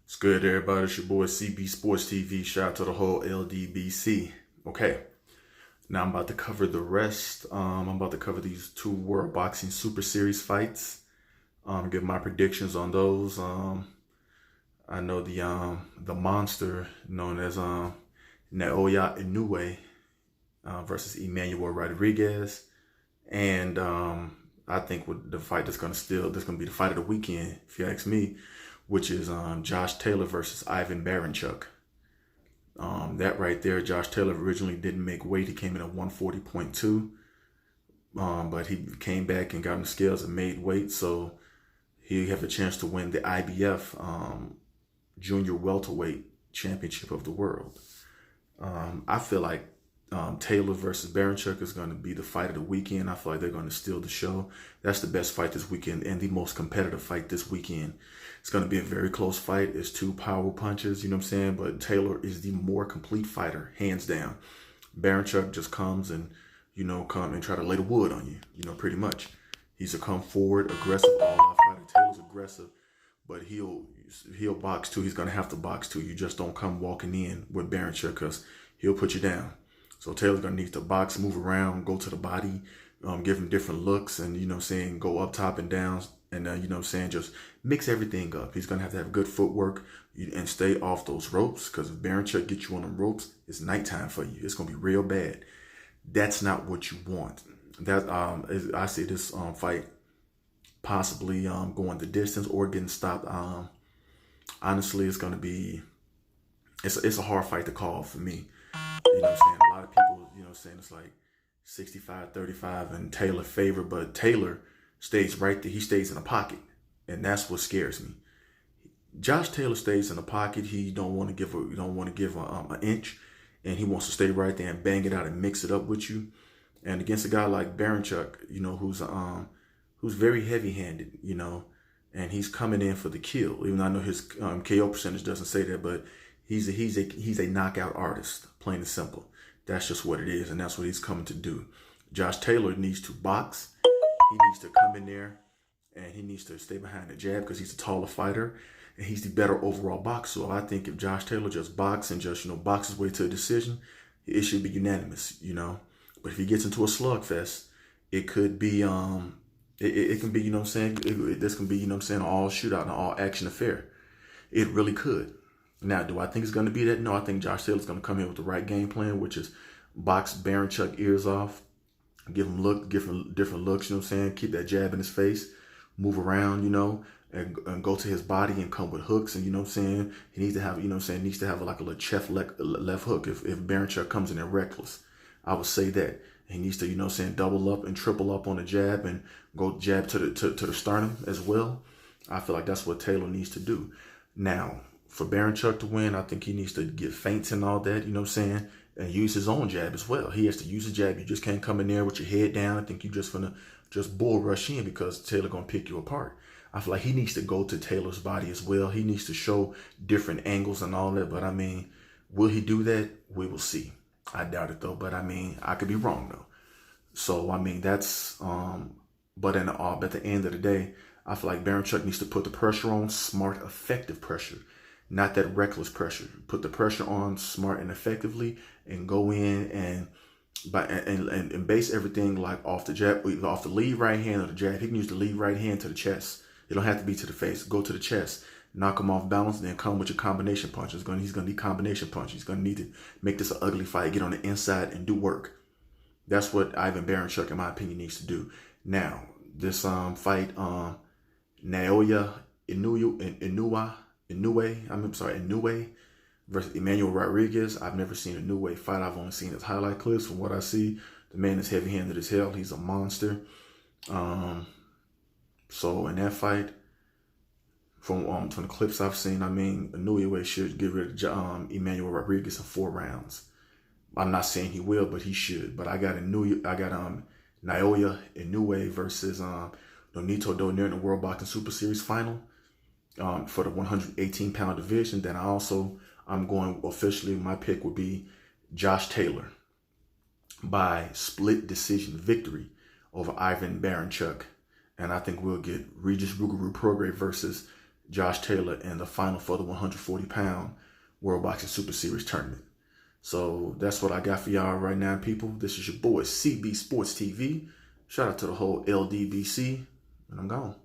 What's good, everybody? It's your boy CB Sports TV. Shout out to the whole LDBC. Okay, now I'm about to cover the rest. I'm about to cover these two World Boxing Super Series fights. Give my predictions on those. I know the monster known as Naoya Inoue versus Emmanuel Rodriguez, and I think with the fight that's gonna be the fight of the weekend, if you ask me, which is Josh Taylor versus Ivan Baranychuk. That right there, Josh Taylor originally didn't make weight. He came in at 140.2, but he came back and got on the scales and made weight, so he have a chance to win the IBF Junior Welterweight Championship of the world. I feel like Taylor versus Baranychuk is going to be the fight of the weekend. I feel like they're going to steal the show. That's the best fight this weekend and the most competitive fight this weekend. It's going to be a very close fight. It's two power punches, you know what I'm saying? But Taylor is the more complete fighter, hands down. Baranychuk just comes and, come and try to lay the wood on you, pretty much. He's a come forward, aggressive, all-out fighter. Taylor's aggressive, but he'll box too. He's going to have to box too. You just don't come walking in with Baranychuk because he'll put you down. So Taylor's going to need to box, move around, go to the body, give him different looks and, go up, top, and down. And, just mix everything up. He's going to have good footwork and stay off those ropes because if Baranychuk gets you on the ropes, it's nighttime for you. It's going to be real bad. That's not what you want. I see this fight possibly going the distance or getting stopped. Honestly, it's going to be, it's a hard fight to call for me. You know what I'm saying? A lot of people, it's like 65-35 in Taylor favor, but Taylor stays right there. He stays in the pocket, and that's what scares me. Josh Taylor stays in the pocket. He don't want to give an inch, and he wants to stay right there and bang it out and mix it up with you. And against a guy like Baranychuk, who's very heavy-handed, and he's coming in for the kill. Even though I know his KO percentage doesn't say that, but he's a knockout artist, plain and simple. That's just what it is, and that's what he's coming to do. Josh Taylor needs to box. He needs to come in there, and he needs to stay behind the jab because he's a taller fighter, and he's the better overall boxer. So I think if Josh Taylor just box and just box his way to a decision, it should be unanimous, But if he gets into a slugfest, it could be it can be this can be an all shootout and all action affair. It really could. Now, do I think it's going to be that? No, I think Josh Taylor's going to come in with the right game plan, which is box Baranychuk ears off, give him different looks, keep that jab in his face, move around, and go to his body and come with hooks. And, he needs to have, needs to have like a little chef left hook if Baranychuk comes in there reckless. I would say that. He needs to, double up and triple up on the jab and go jab to the sternum as well. I feel like that's what Taylor needs to do. Now, for Baranychuk to win, I think he needs to get feints and all that, and use his own jab as well. He has to use a jab. You just can't come in there with your head down. I think you're just gonna bull rush in because Taylor gonna pick you apart. I feel like he needs to go to Taylor's body as well. He needs to show different angles and all that. But will he do that? We will see. I doubt it though. But I could be wrong though. So that's but at the end of the day, I feel like Baranychuk needs to put the pressure on, smart, effective pressure. Not that reckless pressure. Put the pressure on smart and effectively and go in and base everything like off the jab, either off the lead right hand or the jab. He can use the lead right hand to the chest. It don't have to be to the face. Go to the chest. Knock him off balance, then come with your combination punch. He's going to need combination punch. He's going to need to make this an ugly fight, get on the inside and do work. That's what Ivan Baranychuk, in my opinion, needs to do. Now, this fight, Naoya Inoue versus Emmanuel Rodriguez. I've never seen Inoue fight. I've only seen his highlight clips. From what I see, the man is heavy-handed as hell. He's a monster. So in that fight, from the clips I've seen, Inoue should get rid of Emmanuel Rodriguez in 4 rounds. I'm not saying he will, but he should. But I got Naoya Inoue versus Nonito Donaire in the World Boxing Super Series final. For the 118-pound division. Then I'm going officially, my pick would be Josh Taylor by split decision victory over Ivan Baranychuk. And I think we'll get Regis Rugaru Prograis versus Josh Taylor in the final for the 140-pound World Boxing Super Series tournament. So that's what I got for y'all right now, people. This is your boy, CB Sports TV. Shout out to the whole LDBC, and I'm gone.